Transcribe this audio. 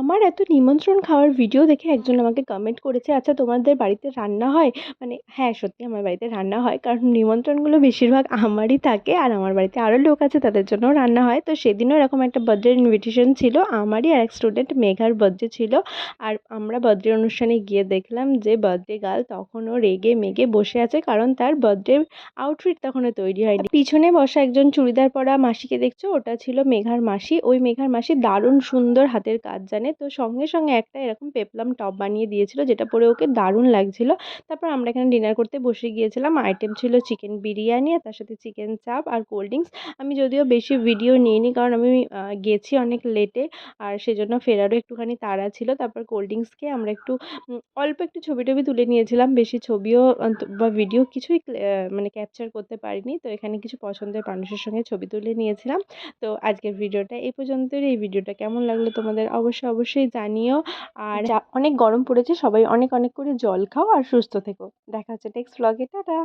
আমার এত নিমন্ত্রণ খাওয়ার ভিডিও দেখে একজন আমাকে কমেন্ট করেছে, আচ্ছা তোমাদের বাড়িতে রান্না হয়? মানে হ্যাঁ, সত্যি আমার বাড়িতে রান্না হয়, কারণ নিমন্ত্রণগুলো বেশিরভাগ আমারই থাকে আর আমার বাড়িতে আরও লোক আছে, তাদের জন্যও রান্না হয়। তো সেদিনও এরকম একটা বার্থডের ইনভিটেশন ছিল, আমারই আর এক স্টুডেন্ট মেঘার বার্থডে ছিল। আর আমরা বার্থডে অনুষ্ঠানে গিয়ে দেখলাম যে বার্থডে গার্ল তখনও রেগে মেগে বসে আছে, কারণ তার বার্থডে আউটফিট তখনও তৈরি হয়নি। পিছনে বসা একজন চুড়িদার পরা মাসিকে দেখছো, ওটা ছিল মেঘার মাসি। ওই মেঘার মাসি দারুণ সুন্দর হাতের কাজ জানে, তো সঙ্গে সঙ্গে একটা এরকম পেপলাম টপ বানিয়ে দিয়েছিল, যেটা পরে ওকে দারুণ লাগছিল। তারপর আমরা এখানে ডিনার করতে বসে গিয়েছিলাম। আইটেম ছিল চিকেন বিরিয়ানি আর তার সাথে চিকেন চাপ আর কোল্ড ড্রিঙ্কস। আমি যদিও বেশি ভিডিও নিইনি, কারণ আমি গেছি অনেক লেটে, আর সেজন্য ফেরারও একটুখানি তাড়া ছিল। তারপর কোল্ড ড্রিঙ্কস খেয়ে আমরা একটু অল্প একটু ছবি টবি তুলে নিয়েছিলাম, বেশি ছবিও বা ভিডিও কিছুই মানে ক্যাপচার করতে পারিনি। তো এখানে কিছু পছন্দের মানুষের সঙ্গে ছবি তুলে নিয়েছিলাম। তো আজকের ভিডিওটা এই পর্যন্তই। এই ভিডিওটা কেমন লাগলো তোমাদের অবশ্যই অবশ্যই জানিও। আর অনেক গরম পড়েছে, সবাই অনেক অনেক করে জল খাও আর সুস্থ থেকো। দেখা হচ্ছে নেক্সট ব্লগে। টাটা।